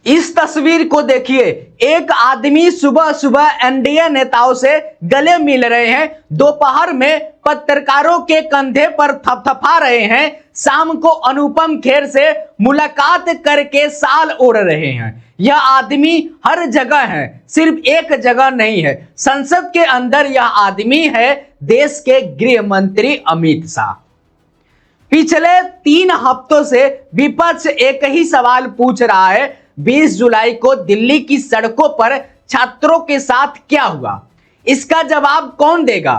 इस तस्वीर को देखिए, एक आदमी सुबह सुबह एनडीए नेताओं से गले मिल रहे हैं, दोपहर में पत्रकारों के कंधे पर थपथपा रहे हैं, शाम को अनुपम खेर से मुलाकात करके साल ओढ़ रहे हैं। यह आदमी हर जगह है, सिर्फ एक जगह नहीं है। संसद के अंदर यह आदमी है देश के गृह मंत्री अमित शाह। पिछले 3 हफ्तों से विपक्ष एक ही सवाल पूछ रहा है, 20 जुलाई को दिल्ली की सड़कों पर छात्रों के साथ क्या हुआ, इसका जवाब कौन देगा।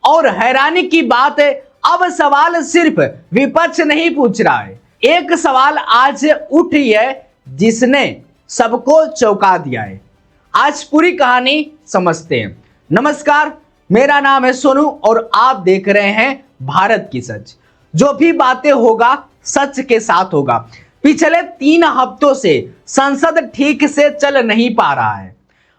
और हैरानी की बात है, अब सवाल सिर्फ विपक्ष नहीं पूछ रहा है, एक सवाल आज उठी है जिसने सबको चौंका दिया है। आज पूरी कहानी समझते हैं। नमस्कार, मेरा नाम है सोनू और आप देख रहे हैं भारत की सच। जो भी बातें होगा सच के साथ होगा। पिछले 3 हफ्तों से संसद ठीक से चल नहीं पा रहा है।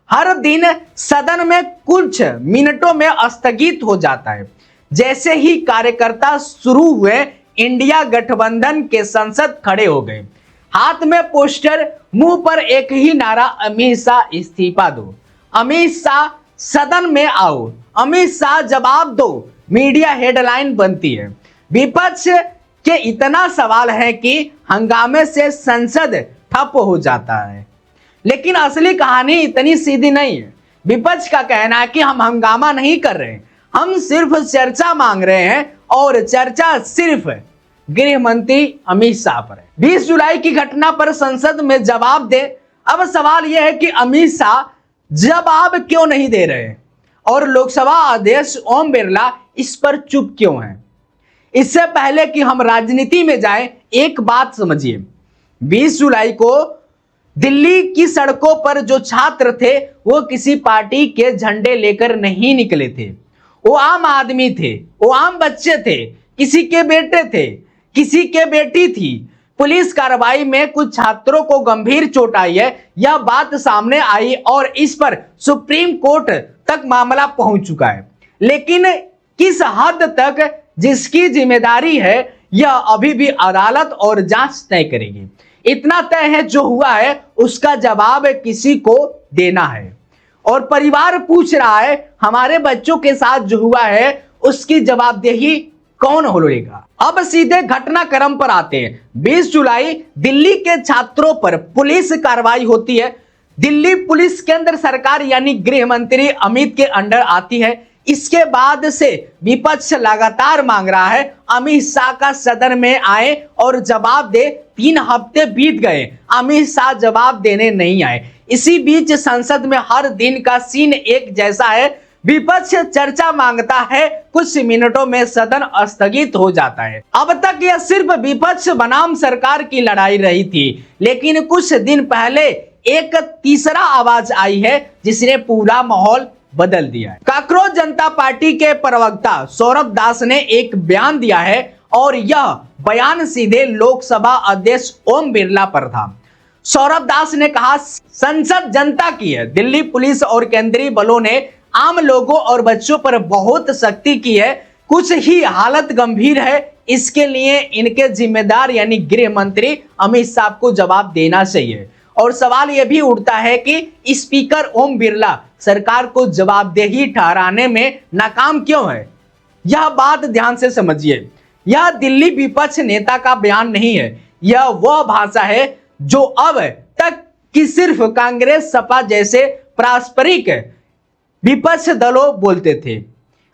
हर दिन सदन में कुछ मिनटों में स्थगित हो जाता है। जैसे ही कार्यकर्ता शुरू हुए, इंडिया गठबंधन के सांसद खड़े हो गए, हाथ में पोस्टर, मुंह पर एक ही नारा, अमित शाह इस्तीफा दो, अमित शाह सदन में आओ, अमित शाह जवाब दो, मीडिया हेडलाइन बनती है। विपक्ष के इतना सवाल है कि हंगामे से संसद ठप हो जाता है। लेकिन असली कहानी इतनी सीधी नहीं है। विपक्ष का कहना है कि हम हंगामा नहीं कर रहे हैं, हम सिर्फ चर्चा मांग रहे हैं और चर्चा सिर्फ गृह मंत्री अमित शाह पर है। 20 जुलाई की घटना पर संसद में जवाब दे। अब सवाल यह है कि अमित शाह जवाब क्यों नहीं दे रहे और लोकसभा अध्यक्ष ओम बिरला इस पर चुप क्यों हैं। इससे पहले कि हम राजनीति में जाएं, एक बात समझिए, 20 जुलाई को दिल्ली की सड़कों पर जो छात्र थे वो किसी पार्टी के झंडे लेकर नहीं निकले थे। वो आम आदमी थे, वो आम बच्चे थे, किसी के बेटे थे, किसी के बेटी थी। पुलिस कार्रवाई में कुछ छात्रों को गंभीर चोट आई है, यह बात सामने आई और इस पर सुप्रीम कोर्ट तक मामला पहुंच चुका है। लेकिन किस हद तक जिसकी जिम्मेदारी है यह अभी भी अदालत और जांच तय करेगी। इतना तय है, जो हुआ है उसका जवाब किसी को देना है। और परिवार पूछ रहा है, हमारे बच्चों के साथ जो हुआ है उसकी जवाबदेही कौन लेगा। अब सीधे घटनाक्रम पर आते हैं। 20 जुलाई दिल्ली के छात्रों पर पुलिस कार्रवाई होती है। दिल्ली पुलिस केंद्र सरकार यानी गृह मंत्री अमित के अंडर आती है। इसके बाद से विपक्ष लगातार मांग रहा है अमित शाह का सदन में आए और जवाब दे। 3 हफ्ते बीत गए, अमित शाह जवाब देने नहीं आए। इसी बीच संसद में हर दिन का सीन एक जैसा है। विपक्ष चर्चा मांगता है, कुछ मिनटों में सदन स्थगित हो जाता है। अब तक यह सिर्फ विपक्ष बनाम सरकार की लड़ाई रही थी, लेकिन कुछ दिन पहले एक तीसरा आवाज आई है जिसने पूरा माहौल बदल दिया है। काकरोच जनता पार्टी के प्रवक्ता सौरभ दास ने एक बयान दिया है और यह बयान सीधे लोकसभा अध्यक्ष ओम बिरला पर था। सौरभ दास ने कहा, संसद जनता की है। दिल्ली पुलिस और केंद्रीय बलों ने आम लोगों और बच्चों पर बहुत सख्ती की है। कुछ ही हालत गंभीर है, इसके लिए इनके जिम्मेदार यानी गृह मंत्री अमित शाह को जवाब देना चाहिए। और सवाल यह भी उठता है कि स्पीकर ओम बिरला सरकार को जवाबदेही ठहराने में नाकाम क्यों है। यह बात ध्यान से समझिए, यह दिल्ली विपक्ष नेता का बयान नहीं है, यह वह भाषा है जो अब तक की सिर्फ कांग्रेस सपा जैसे पारस्परिक विपक्ष दलों बोलते थे।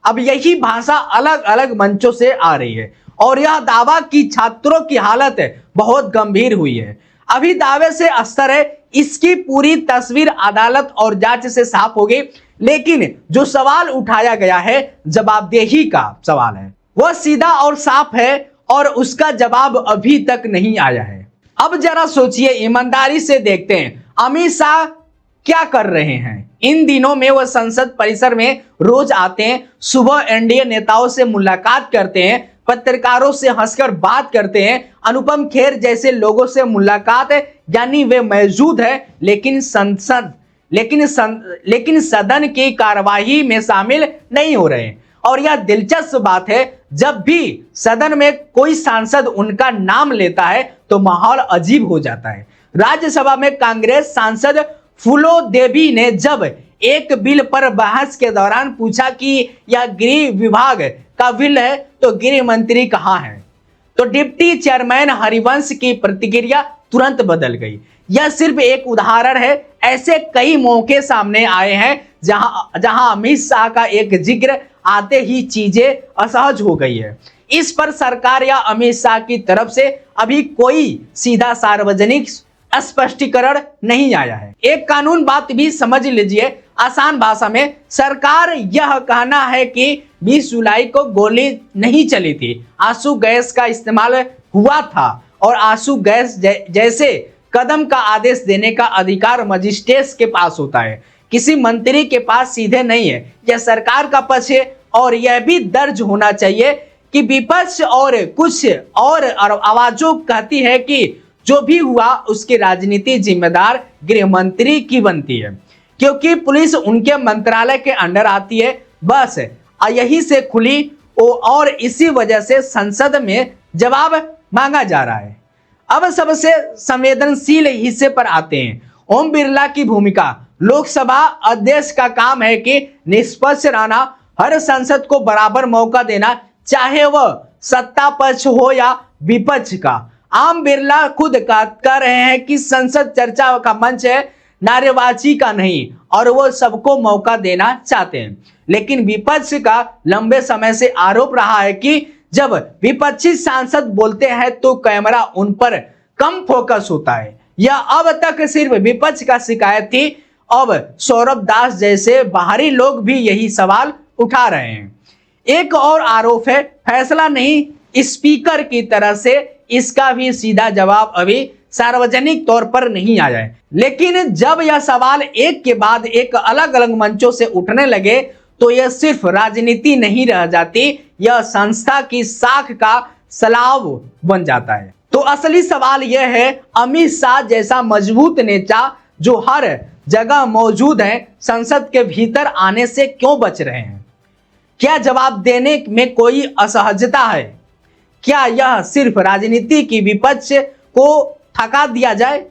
अब यही भाषा अलग अलग मंचों से आ रही है और यह दावा कि छात्रों की हालत बहुत गंभीर हुई है। अभी दावे से असर है, इसकी पूरी तस्वीर अदालत और जांच से साफ होगी। लेकिन जो सवाल उठाया गया है, जवाबदेही का सवाल है, वह सीधा और साफ है और उसका जवाब अभी तक नहीं आया है। अब जरा सोचिए, ईमानदारी से देखते हैं अमित शाह क्या कर रहे हैं। इन दिनों में वह संसद परिसर में रोज आते हैं, सुबह एनडीए नेताओं से मुलाकात करते हैं, पत्रकारों से हंसकर बात करते हैं, अनुपम खेर जैसे लोगों से मुलाकात है, यानी वे मौजूद है लेकिन सदन की कार्यवाही में शामिल नहीं हो रहे। और यह दिलचस्प बात है, जब भी सदन में कोई सांसद उनका नाम लेता है तो माहौल अजीब हो जाता है। राज्यसभा में कांग्रेस सांसद फूलो देवी ने जब एक बिल पर बहस के दौरान पूछा कि यह गृह विभाग का बिल है तो गृह मंत्री कहां है, तो डिप्टी चेयरमैन हरिवंश की प्रतिक्रिया तुरंत बदल गई। यह सिर्फ एक उदाहरण है, ऐसे कई मौके सामने आए हैं जहां अमित शाह का एक जिक्र आते ही चीजें असहज हो गई है। इस पर सरकार या अमित शाह की तरफ से अभी कोई सीधा सार्वजनिक स्पष्टीकरण नहीं आया है। एक कानून बात भी समझ लीजिए, आसान भाषा में सरकार यह कहना है कि 20 जुलाई को गोली नहीं चली थी, आंसू गैस का इस्तेमाल हुआ था और आंसू गैस जैसे कदम का आदेश देने का अधिकार मजिस्ट्रेट के पास होता है, किसी मंत्री के पास सीधे नहीं है। यह सरकार का पक्ष है और यह भी दर्ज होना चाहिए कि विपक्ष और कुछ और आवाजों कहती है कि जो भी हुआ उसकी राजनीति जिम्मेदार गृह मंत्री की बनती है, क्योंकि पुलिस उनके मंत्रालय के अंडर आती है। बस यही से खुली और इसी वजह से संसद में जवाब मांगा जा रहा है। अब सबसे संवेदनशील हिस्से पर आते हैं, ओम बिरला की भूमिका। लोकसभा अध्यक्ष का काम है कि निष्पक्ष रहना, हर सांसद को बराबर मौका देना, चाहे वह सत्ता पक्ष हो या विपक्ष का। ओम बिरला खुद कह रहे हैं कि संसद चर्चा का मंच है, नारेबाजी का नहीं, और वो सबको मौका देना चाहते हैं। लेकिन विपक्ष का लंबे समय से आरोप रहा है कि जब विपक्षी सांसद बोलते हैं तो कैमरा उन पर कम फोकस होता है। यह अब तक सिर्फ विपक्ष का शिकायत थी, अब सौरभ दास जैसे बाहरी लोग भी यही सवाल उठा रहे हैं। एक और आरोप है फैसला नहीं स्पीकर की तरह से, इसका भी सीधा जवाब अभी सार्वजनिक तौर पर नहीं आया है। लेकिन जब यह सवाल एक के बाद एक अलग अलग मंचों से उठने लगे तो यह सिर्फ राजनीति नहीं रह जाती, यह संस्था की साख का सलाव बन जाता है। तो असली सवाल यह है, अमित शाह जैसा मजबूत नेता जो हर जगह मौजूद है, संसद के भीतर आने से क्यों बच रहे हैं? क्या जवाब देने में कोई असहजता है? क्या यह सिर्फ राजनीति की विपक्ष को थका दिया जाए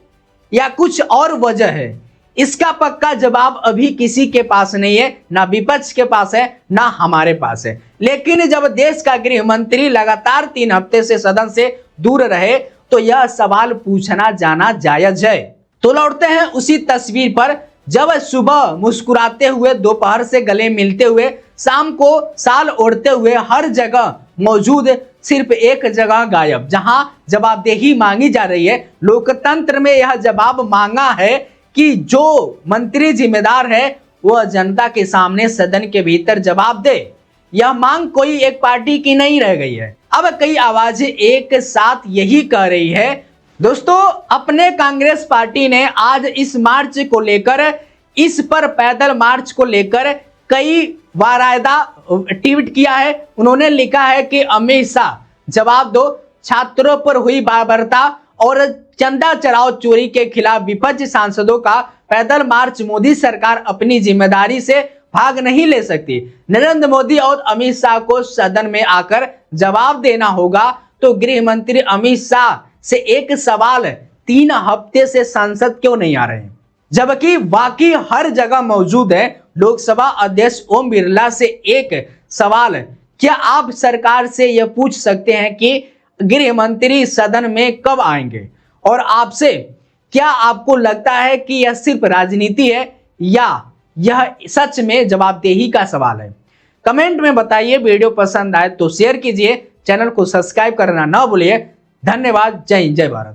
या कुछ और वजह है? इसका पक्का जवाब अभी किसी के पास नहीं है, ना विपक्ष के पास है ना हमारे पास है। लेकिन जब देश का गृह मंत्री लगातार 3 हफ्ते से सदन से दूर रहे तो यह सवाल पूछना जाना जायज है। तो लौटते हैं उसी तस्वीर पर, जब सुबह मुस्कुराते हुए, दोपहर से गले मिलते हुए, शाम को साल ओढ़ते हुए हर जगह मौजूद, सिर्फ एक जगह गायब, जहां जवाबदेही मांगी जा रही है। लोकतंत्र में यह जवाब मांगा है कि जो मंत्री जिम्मेदार है वह जनता के सामने सदन के भीतर जवाब दे। यह मांग कोई एक पार्टी की नहीं रह गई है, अब कई आवाजें एक साथ यही कह रही है। दोस्तों, अपने कांग्रेस पार्टी ने आज इस मार्च को लेकर, इस पर पैदल मार्च को लेकर कई बाकायदा ट्वीट किया है। उन्होंने लिखा है कि अमित शाह जवाब दो, छात्रों पर हुई बर्बरता और चंदा चढ़ाओ चोरी के खिलाफ विपक्ष सांसदों का पैदल मार्च, मोदी सरकार अपनी जिम्मेदारी से भाग नहीं ले सकती। नरेंद्र मोदी और अमित शाह को सदन में आकर जवाब देना होगा। तो गृह मंत्री अमित शाह से एक सवाल, 3 हफ्ते से सांसद क्यों नहीं आ रहे हैं, जबकि बाकी हर जगह मौजूद है? लोकसभा अध्यक्ष ओम बिरला से एक सवाल, क्या आप सरकार से यह पूछ सकते हैं कि गृह मंत्री सदन में कब आएंगे? और आपसे, क्या आपको लगता है कि यह सिर्फ राजनीति है या यह सच में जवाबदेही का सवाल है? कमेंट में बताइए। वीडियो पसंद आए तो शेयर कीजिए, चैनल को सब्सक्राइब करना ना भूलिए। धन्यवाद। जय हिंद, जय भारत।